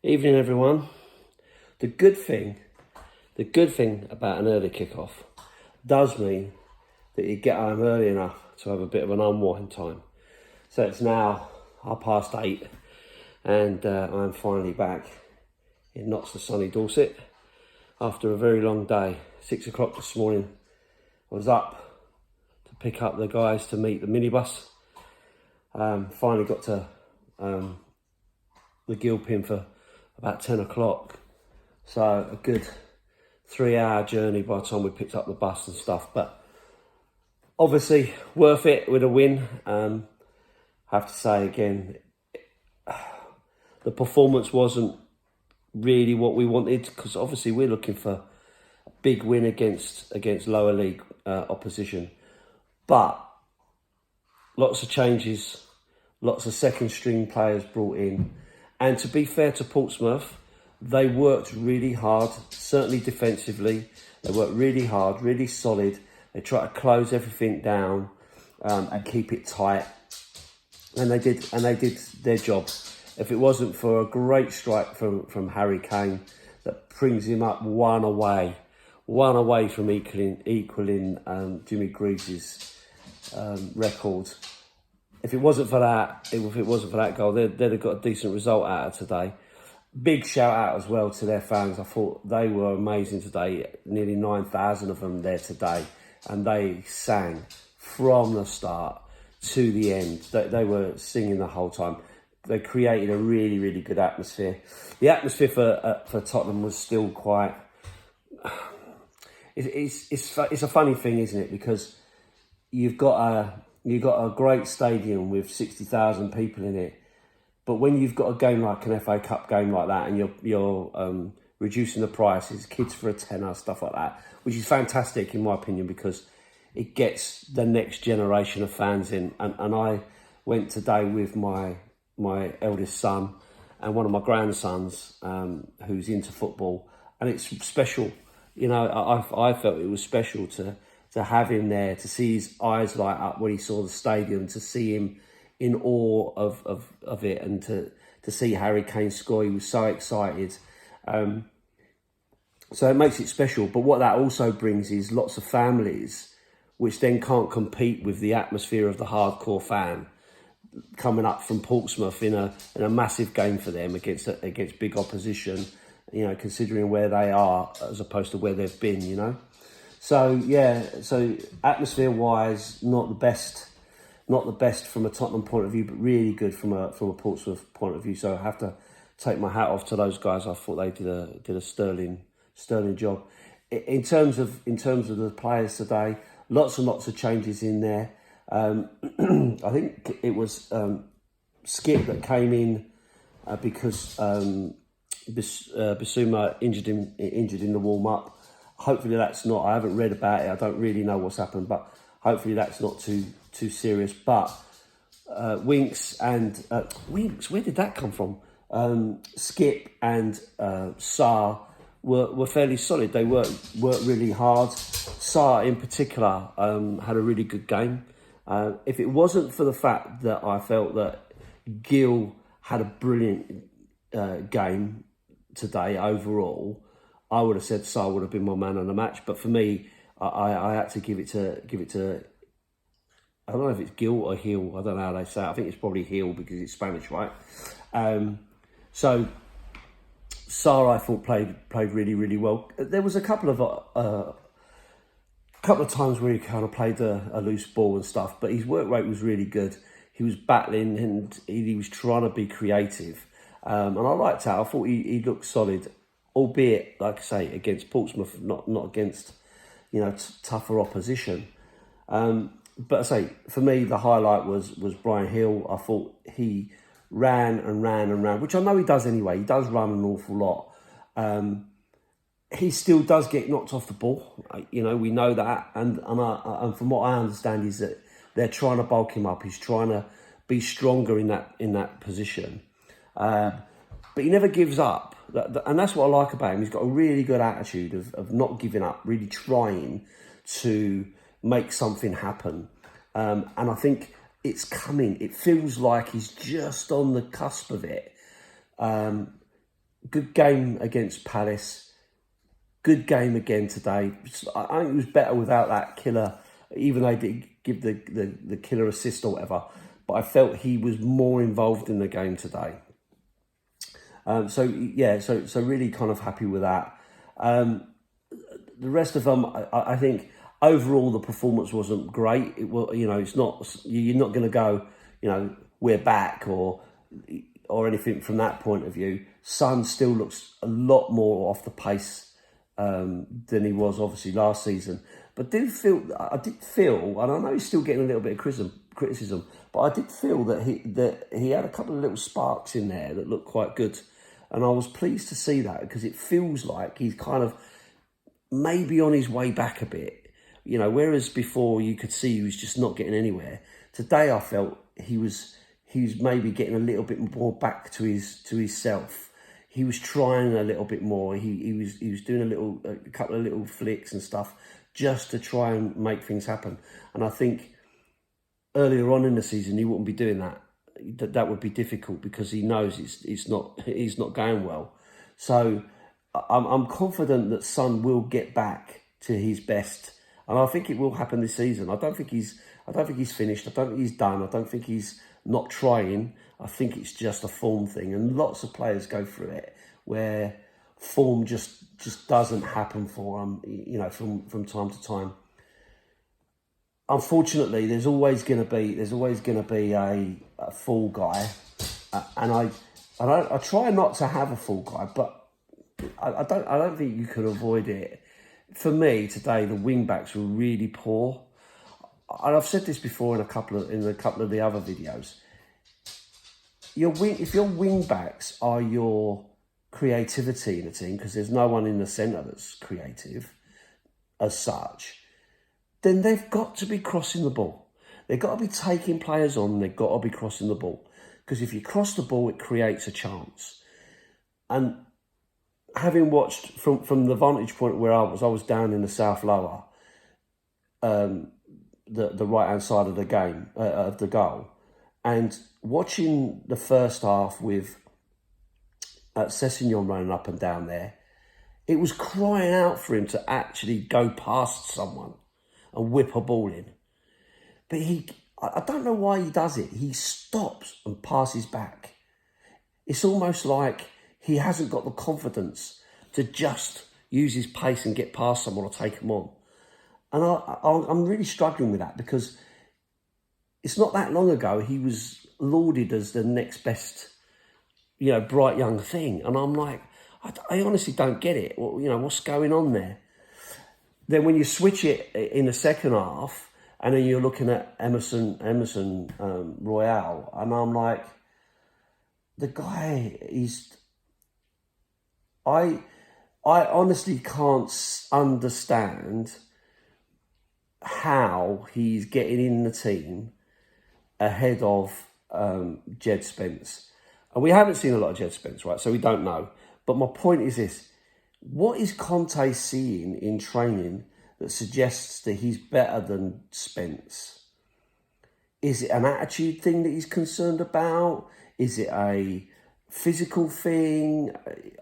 Evening, everyone. The good thing about an early kickoff does mean that you get home early enough to have a bit of an unwind time. So it's now 8:30 and I'm finally back in not so sunny Dorset after a very long day. 6 o'clock this morning, I was up to pick up the guys to meet the minibus. Finally got to the Gilpin for about 10 o'clock. So a good 3-hour journey by the time we picked up the bus and stuff. But obviously worth it with a win. Have to say again, the performance wasn't really what we wanted, because obviously we're looking for a big win against lower league opposition. But lots of changes, lots of second string players brought in. And to be fair to Portsmouth, they worked really hard, certainly defensively. They worked really hard, really solid. They tried to close everything down and keep it tight. And they did their job. If it wasn't for a great strike from Harry Kane that brings him up one away from equaling Jimmy Greaves' record. If it wasn't for that goal, they'd have got a decent result out of today. Big shout out as well to their fans. I thought they were amazing today. Nearly 9,000 of them there today, and they sang from the start to the end. They were singing the whole time. They created a really, really good atmosphere. The atmosphere for Tottenham was still quite. It's a funny thing, isn't it? Because you've got a great stadium with 60,000 people in it, but when you've got a game like an FA Cup game like that, and you're reducing the prices, kids for a tenner, stuff like that, which is fantastic in my opinion, because it gets the next generation of fans in. And I went today with my eldest son and one of my grandsons who's into football, and it's special. You know, I felt it was special to have him there, to see his eyes light up when he saw the stadium, to see him in awe of it, and to see Harry Kane score. He was so excited. So it makes it special. But what that also brings is lots of families, which then can't compete with the atmosphere of the hardcore fan coming up from Portsmouth in a massive game for them against big opposition, you know, considering where they are as opposed to where they've been, you know. So yeah, so atmosphere-wise, not the best from a Tottenham point of view, but really good from a Portsmouth point of view. So I have to take my hat off to those guys. I thought they did a sterling job. In terms of the players today, lots and lots of changes in there. I think it was Skip that came in because Bissouma injured in the warm-up. Hopefully that's not, I haven't read about it, I don't really know what's happened, but hopefully that's not too serious. But Winks, where did that come from? Skip and Sarr were fairly solid. They worked really hard. Sarr in particular had a really good game. If it wasn't for the fact that I felt that Gill had a brilliant game today overall, I would have said Sarr would have been my man of the match. But for me, I had to give it to. I don't know if it's Gil or Hill. I don't know how they say it. I think it's probably Hill because it's Spanish, right? So Sarr, I thought played really, really well. There was a couple of times where he kind of played a loose ball and stuff, but his work rate was really good. He was battling and he was trying to be creative, and I liked that. I thought he looked solid. Albeit, like I say, against Portsmouth, not against, you know, tougher opposition. But I say, for me, the highlight was Bryan Hill. I thought he ran, which I know he does anyway. He does run an awful lot. He still does get knocked off the ball. You know, we know that. And from what I understand is that they're trying to bulk him up. He's trying to be stronger in that position. But he never gives up. And that's what I like about him. He's got a really good attitude of not giving up, really trying to make something happen. And I think it's coming. It feels like he's just on the cusp of it. Good game against Palace. Good game again today. I think it was better without that killer, even though he did give the killer assist or whatever. But I felt he was more involved in the game today. So really kind of happy with that. The rest of them, I think overall the performance wasn't great. It will, it's not. You're not going to go, we're back or anything from that point of view. Son still looks a lot more off the pace than he was obviously last season. But I did feel, and I know he's still getting a little bit of criticism, but I did feel that he had a couple of little sparks in there that looked quite good. And I was pleased to see that because it feels like he's kind of maybe on his way back a bit. Whereas before you could see he was just not getting anywhere. Today I felt he was maybe getting a little bit more back to his self. He was trying a little bit more. He was doing a couple of little flicks and stuff just to try and make things happen. And I think earlier on in the season he wouldn't be doing that. That would be difficult because he knows he's not going well. So I'm confident that Son will get back to his best, and I think it will happen this season. I don't think he's finished. I don't think he's done. I don't think he's not trying. I think it's just a form thing, and lots of players go through it where form just doesn't happen for them. From time to time. Unfortunately, there's always going to be a fall guy, and I try not to have a fall guy, but I don't think you can avoid it. For me today, the wing backs were really poor, and I've said this before in a couple of the other videos. If your wing backs are your creativity in a team, because there's no one in the centre that's creative as such, then they've got to be crossing the ball. They've got to be taking players on. They've got to be crossing the ball. Because if you cross the ball, it creates a chance. And having watched from the vantage point where I was down in the South Lower, the right-hand side of the game, of the goal, and watching the first half with Sessegnon running up and down there, it was crying out for him to actually go past someone and whip a ball in. But I don't know why he does it. He stops and passes back. It's almost like he hasn't got the confidence to just use his pace and get past someone or take them on. And I'm really struggling with that because it's not that long ago he was lauded as the next best, bright young thing. And I'm like, I honestly don't get it. What's going on there? Then when you switch it in the second half, and then you're looking at Emerson Royale, and I'm like, the guy I honestly can't understand how he's getting in the team ahead of Jed Spence. And we haven't seen a lot of Jed Spence, right? So we don't know. But my point is this. What is Conte seeing in training that suggests that he's better than Spence? Is it an attitude thing that he's concerned about? Is it a physical thing?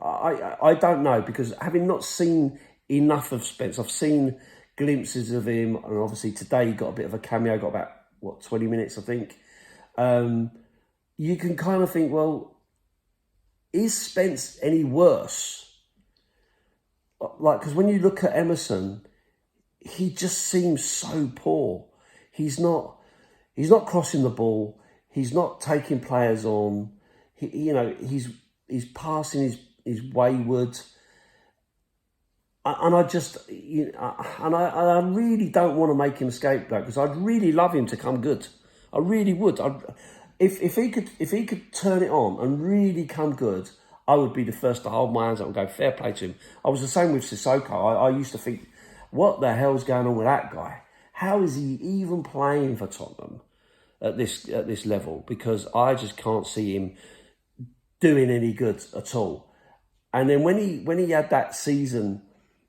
I don't know, because having not seen enough of Spence, I've seen glimpses of him, and obviously today he got a bit of a cameo, got about, 20 minutes, I think. You can kind of think, well, is Spence any worse? Because when you look at Emerson, he just seems so poor. He's not crossing the ball. He's not taking players on. He's passing his wayward. And I just, I really don't want to make him scapegoat, because I'd really love him to come good. I really would. If he could turn it on and really come good, I would be the first to hold my hands up and go, fair play to him. I was the same with Sissoko. I used to think, what the hell's going on with that guy? How is he even playing for Tottenham at this level? Because I just can't see him doing any good at all. And then when he had that season,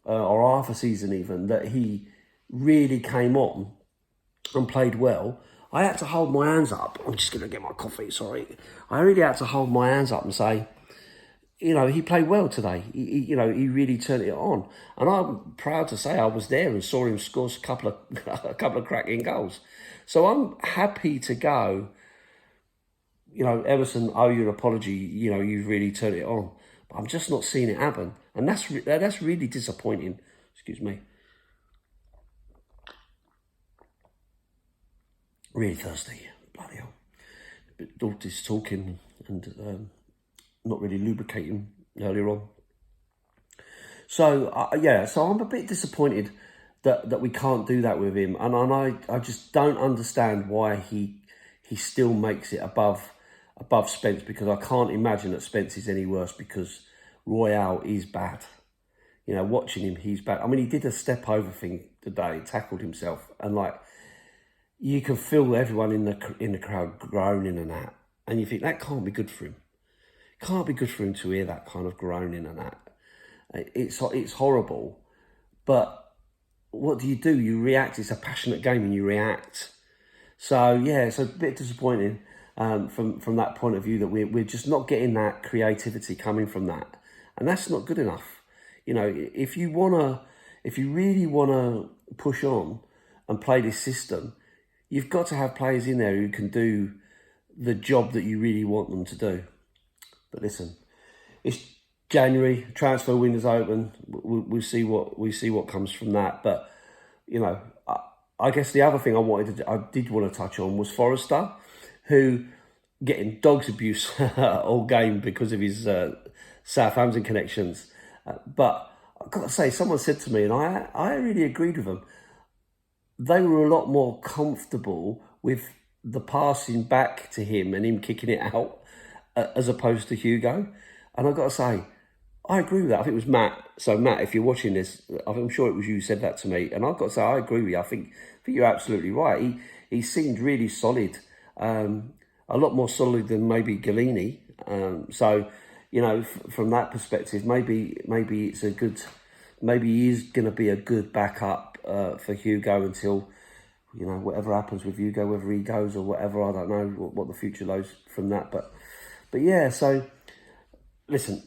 or half a season even, that he really came on and played well, I had to hold my hands up. I'm just going to get my coffee, sorry. I really had to hold my hands up and say, he played well today. He really turned it on, and I'm proud to say I was there and saw him score a couple of cracking goals. So I'm happy to go. Emerson, owe you an apology. You've really turned it on, but I'm just not seeing it happen, and that's really disappointing. Excuse me. Really thirsty, bloody hell. Daughter's talking and not really lubricating earlier on. So so I'm a bit disappointed that we can't do that with him, and I just don't understand why he still makes it above Spence, because I can't imagine that Spence is any worse, because Royale is bad. Watching him, he's bad. I mean, he did a step over thing today, tackled himself, and you can feel everyone in the crowd groaning and that, and you think that can't be good for him. Can't be good for him to hear that kind of groaning and that. It's horrible, but what do? You react. It's a passionate game, and you react. So yeah, it's a bit disappointing from that point of view, that we're just not getting that creativity coming from that, and that's not good enough. If you really wanna push on and play this system, you've got to have players in there who can do the job that you really want them to do. But listen, it's January, transfer window's open. We'll see what comes from that. But I guess the other thing I did want to touch on was Forrester, who getting dog's abuse all game because of his Southampton connections. But I've got to say, someone said to me, and I really agreed with them, they were a lot more comfortable with the passing back to him and him kicking it out as opposed to Hugo. And I've got to say, I agree with that. I think it was Matt. So Matt, if you're watching this, I'm sure it was you who said that to me. And I've got to say, I agree with you. I think you're absolutely right. He seemed really solid, a lot more solid than maybe Galini. From that perspective, maybe it's a good, maybe he is going to be a good backup for Hugo until, whatever happens with Hugo, whether he goes or whatever. I don't know what the future holds from that. But yeah, so listen,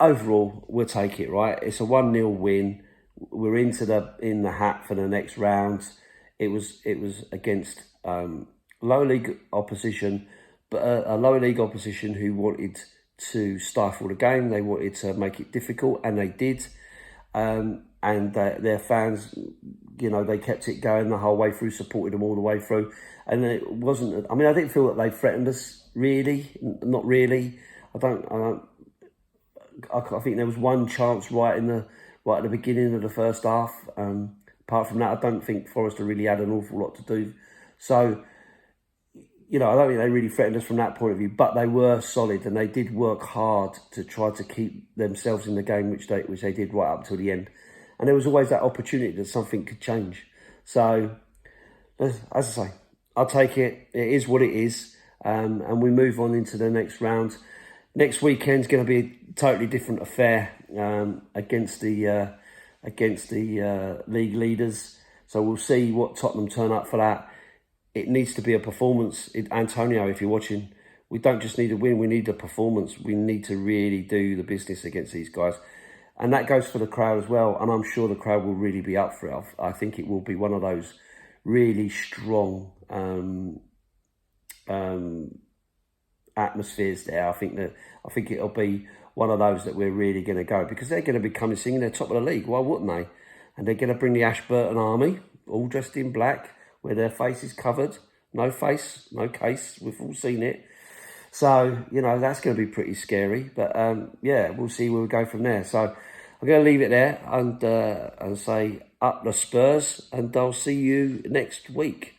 overall, we'll take it, right? It's a 1-0 win. We're in the hat for the next round. It was against lower league opposition, but a lower league opposition who wanted to stifle the game. They wanted to make it difficult, and they did. And their fans, they kept it going the whole way through, supported them all the way through. And it wasn't. I didn't feel that they threatened us really. Not really. I think there was one chance right at the beginning of the first half. Apart from that, I don't think Forrester really had an awful lot to do. So, I don't think they really threatened us from that point of view. But they were solid, and they did work hard to try to keep themselves in the game, which they did right up till the end. And there was always that opportunity that something could change. So, as I say, I'll take it. It is what it is, and we move on into the next round. Next weekend's going to be a totally different affair against the league leaders. So we'll see what Tottenham turn up for that. It needs to be a performance. Antonio, if you're watching, we don't just need a win, we need a performance. We need to really do the business against these guys. And that goes for the crowd as well. And I'm sure the crowd will really be up for it. I think it will be one of those really strong atmospheres there. I think it'll be one of those that we're really going to go, because they're going to be coming singing. They're top of the league. Why wouldn't they? And they're going to bring the Ashburton army, all dressed in black, where their face is covered. No face, no case. We've all seen it. So, that's going to be pretty scary. But, we'll see where we go from there. So, I'm going to leave it there and say up the Spurs, and I'll see you next week.